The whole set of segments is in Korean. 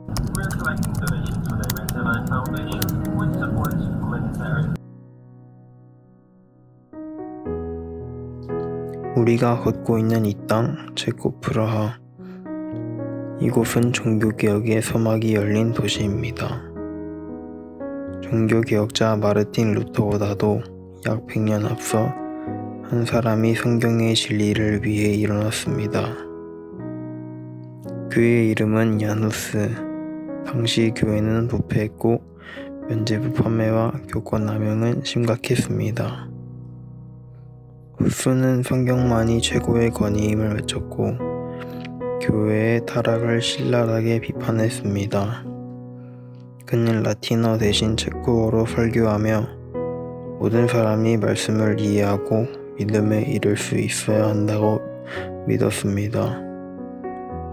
We're collecting donations for the Mental Foundation, which supports humanitarian. 우리가 걷고 있는 이 땅, 체코 프라하. 이곳은 종교개혁의 서막이 열린 도시입니다. 종교개혁자 마르틴 루터보다도 약 100년 앞서 한 사람이 성경의 진리를 위해 일어났습니다. 그의 이름은 야누스. 당시 교회는 부패했고 면죄부 판매와 교권 남용은 심각했습니다. 후스는 성경만이 최고의 권위임을 외쳤고 교회의 타락을 신랄하게 비판했습니다. 그는 라틴어 대신 체코어로 설교하며 모든 사람이 말씀을 이해하고 믿음에 이를 수 있어야 한다고 믿었습니다.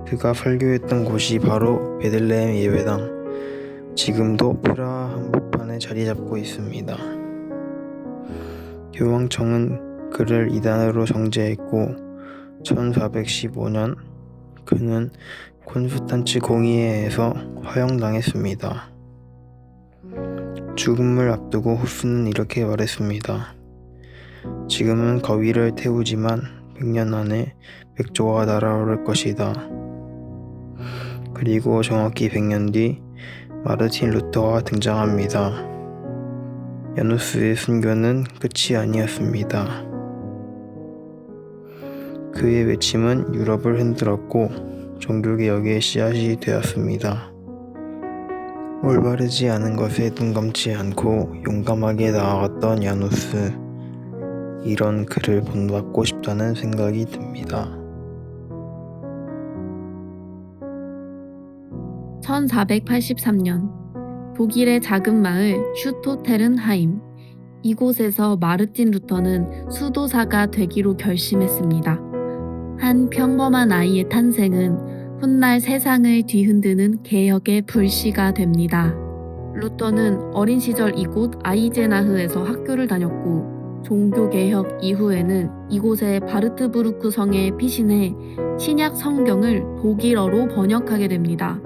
그가 설교했던 곳이 바로 베들레헴 예배당, 지금도 프라하 한복판에 자리 잡고 있습니다. 교황청은 그를 이단으로 정죄했고 1415년 그는 콘스탄츠 공의회에 의해서 화형당했습니다. 죽음을 앞두고 후스는 이렇게 말했습니다. 지금은 거위를 태우지만 100년 안에 백조가 날아오를 것이다. 그리고 정확히 100년 뒤 마르틴 루터가 등장합니다. 야누스의 순교는 끝이 아니었습니다. 그의 외침은 유럽을 흔들었고 종교개혁의 씨앗이 되었습니다. 올바르지 않은 것에 눈 감지 않고 용감하게 나아갔던 야누스. 이런 그를 본받고 싶다는 생각이 듭니다. 1483년 독일의 작은 마을 슈토테른하임. 이곳에서 마르틴 루터는 수도사가 되기로 결심했습니다. 한 평범한 아이의 탄생은 훗날 세상을 뒤흔드는 개혁의 불씨가 됩니다. 루터는 어린 시절 이곳 아이제나흐에서 학교를 다녔고 종교개혁 이후에는 이곳의 바르트부르크 성에 피신해 신약 성경을 독일어로 번역하게 됩니다.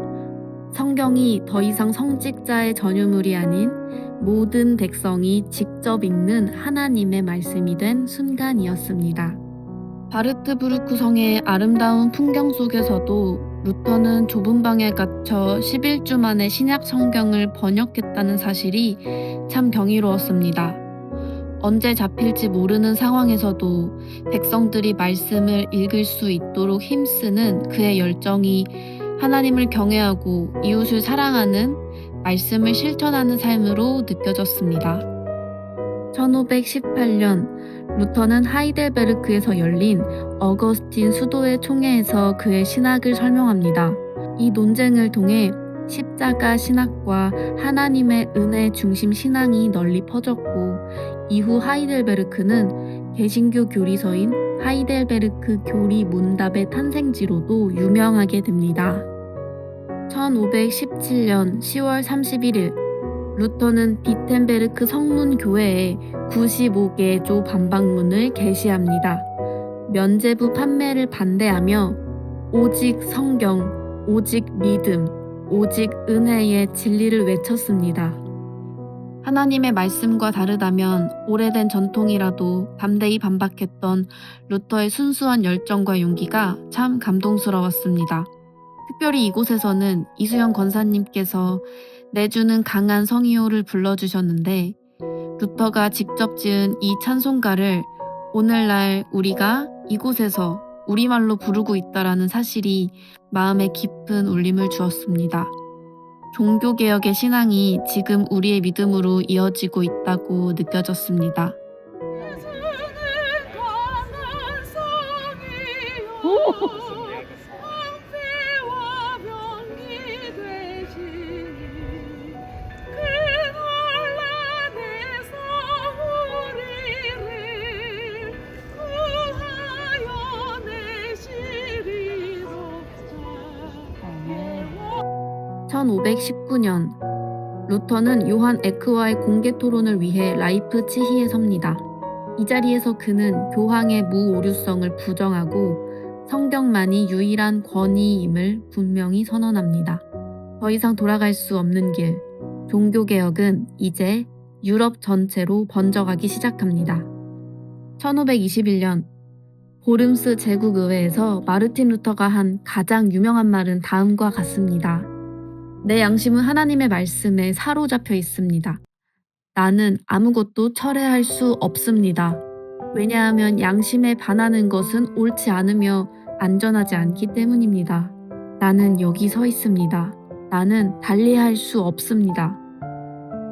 성경이 더 이상 성직자의 전유물이 아닌 모든 백성이 직접 읽는 하나님의 말씀이 된 순간이었습니다. 바르트부르크 성의 아름다운 풍경 속에서도 루터는 좁은 방에 갇혀 11주 만에 신약 성경을 번역했다는 사실이 참 경이로웠습니다. 언제 잡힐지 모르는 상황에서도 백성들이 말씀을 읽을 수 있도록 힘쓰는 그의 열정이 하나님을 경외하고 이웃을 사랑하는 말씀을 실천하는 삶으로 느껴졌습니다. 1518년 루터는 하이델베르크에서 열린 어거스틴 수도회 총회에서 그의 신학을 설명합니다. 이 논쟁을 통해 십자가 신학과 하나님의 은혜 중심 신앙이 널리 퍼졌고 이후 하이델베르크는 개신교 교리서인 하이델베르크 교리 문답의 탄생지로도 유명하게 됩니다. 1517년 10월 31일 루터는 비텐베르크 성문교회에 95개의 조 반박문을 게시합니다. 면죄부 판매를 반대하며 오직 성경, 오직 믿음, 오직 은혜의 진리를 외쳤습니다. 하나님의 말씀과 다르다면 오래된 전통이라도 담대히 반박했던 루터의 순수한 열정과 용기가 참 감동스러웠습니다. 특별히 이곳에서는 이수영 권사님께서 내주는 강한 성의호를 불러주셨는데 루터가 직접 지은 이 찬송가를 오늘날 우리가 이곳에서 우리말로 부르고 있다라는 사실이 마음에 깊은 울림을 주었습니다. 종교개혁의 신앙이 지금 우리의 믿음으로 이어지고 있다고 느껴졌습니다. (1519년) 루터는 요한 에크와의 공개 토론을 위해 라이프치히에 섭니다. 이 자리에서 그는 교황의 무오류성을 부정하고 성경만이 유일한 권위임을 분명히 선언합니다. 더 이상 돌아갈 수 없는 길. 종교개혁은 이제 유럽 전체로 번져가기 시작합니다. 1521년 호름스 제국의회에서 마르틴 루터가 한 가장 유명한 말은 다음과 같습니다. 내 양심은 하나님의 말씀에 사로잡혀 있습니다. 나는 아무것도 철회할 수 없습니다. 왜냐하면 양심에 반하는 것은 옳지 않으며 안전하지 않기 때문입니다. 나는 여기 서 있습니다. 나는 달리할 수 없습니다.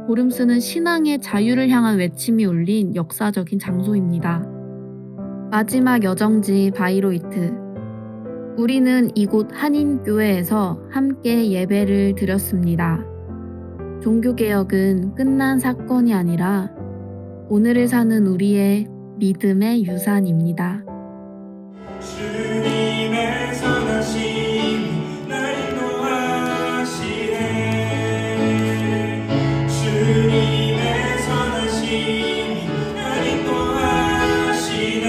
호름스는 신앙의 자유를 향한 외침이 울린 역사적인 장소입니다. 마지막 여정지 바이로이트. 우리는 이곳 한인교회에서 함께 예배를 드렸습니다. 종교개혁은 끝난 사건이 아니라 오늘을 사는 우리의 믿음의 유산입니다. 주님의 선하심이 날 인도하시네. 주님의 선하심이 날 인도하시네.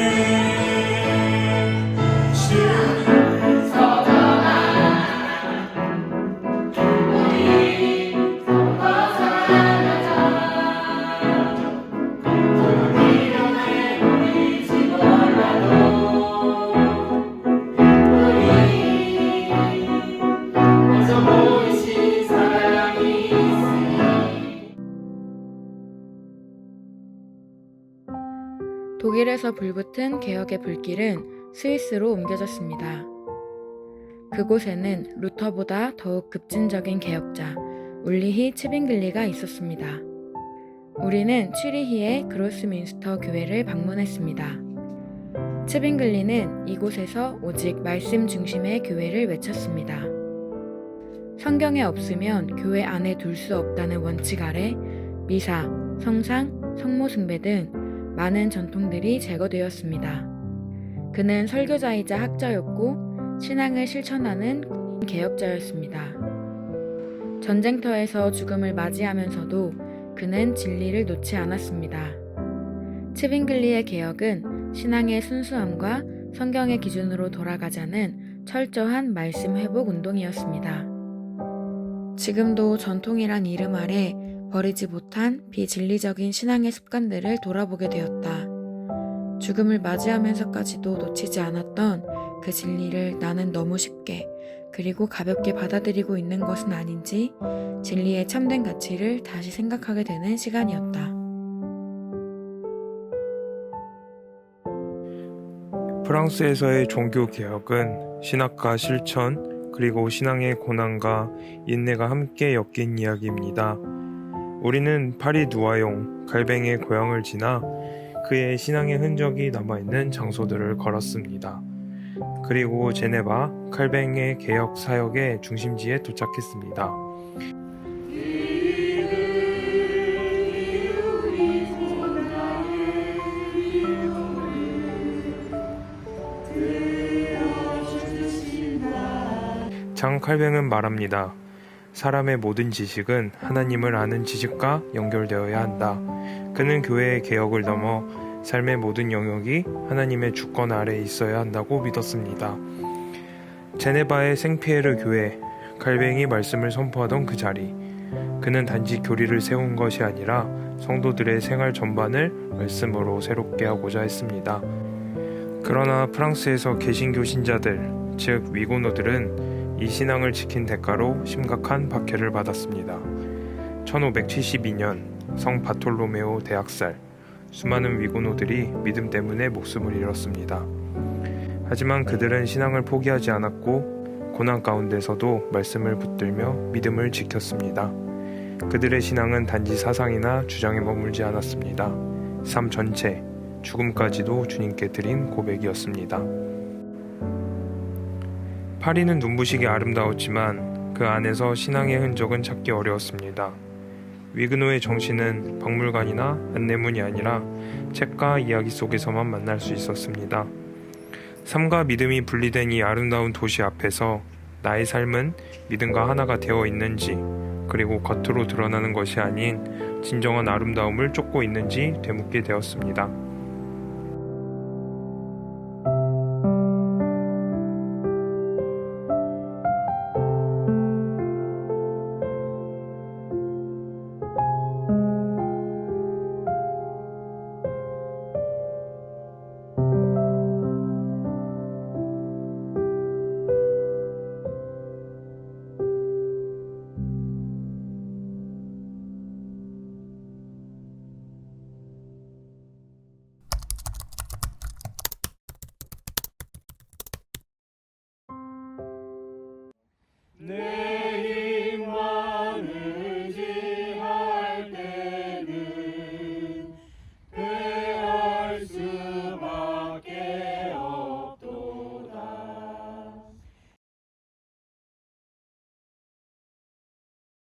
독일에서 불붙은 개혁의 불길은 스위스로 옮겨졌습니다. 그곳에는 루터보다 더욱 급진적인 개혁자 울리히 츠빙글리가 있었습니다. 우리는 취리히의 그로스민스터 교회를 방문했습니다. 츠빙글리는 이곳에서 오직 말씀 중심의 교회를 외쳤습니다. 성경에 없으면 교회 안에 둘 수 없다는 원칙 아래 미사, 성상, 성모 숭배 등 많은 전통들이 제거되었습니다. 그는 설교자이자 학자였고 신앙을 실천하는 군인 개혁자였습니다. 전쟁터에서 죽음을 맞이하면서도 그는 진리를 놓지 않았습니다. 츠빙글리의 개혁은 신앙의 순수함과 성경의 기준으로 돌아가자는 철저한 말씀 회복 운동이었습니다. 지금도 전통이란 이름 아래 버리지 못한 비진리적인 신앙의 습관들을 돌아보게 되었다. 죽음을 맞이하면서까지도 놓치지 않았던 그 진리를 나는 너무 쉽게 그리고 가볍게 받아들이고 있는 것은 아닌지 진리의 참된 가치를 다시 생각하게 되는 시간이었다. 프랑스에서의 종교개혁은 신학과 실천 그리고 신앙의 고난과 인내가 함께 엮인 이야기입니다. 우리는 파리 누아용 갈뱅의 고향을 지나 그의 신앙의 흔적이 남아있는 장소들을 걸었습니다. 그리고 제네바 칼뱅의 개혁 사역의 중심지에 도착했습니다. 장 칼뱅은 말합니다. 사람의 모든 지식은 하나님을 아는 지식과 연결되어야 한다. 그는 교회의 개혁을 넘어 삶의 모든 영역이 하나님의 주권 아래에 있어야 한다고 믿었습니다. 제네바의 생피에르 교회, 칼뱅이 말씀을 선포하던 그 자리. 그는 단지 교리를 세운 것이 아니라 성도들의 생활 전반을 말씀으로 새롭게 하고자 했습니다. 그러나 프랑스에서 개신교 신자들, 즉 위고노들은 이 신앙을 지킨 대가로 심각한 박해를 받았습니다. 1572년 성 바톨로메오 대학살, 수많은 위고노들이 믿음 때문에 목숨을 잃었습니다. 하지만 그들은 신앙을 포기하지 않았고 고난 가운데서도 말씀을 붙들며 믿음을 지켰습니다. 그들의 신앙은 단지 사상이나 주장에 머물지 않았습니다. 삶 전체, 죽음까지도 주님께 드린 고백이었습니다. 파리는 눈부시게 아름다웠지만 그 안에서 신앙의 흔적은 찾기 어려웠습니다. 위그노의 정신은 박물관이나 안내문이 아니라 책과 이야기 속에서만 만날 수 있었습니다. 삶과 믿음이 분리된 이 아름다운 도시 앞에서 나의 삶은 믿음과 하나가 되어 있는지, 그리고 겉으로 드러나는 것이 아닌 진정한 아름다움을 쫓고 있는지 되묻게 되었습니다.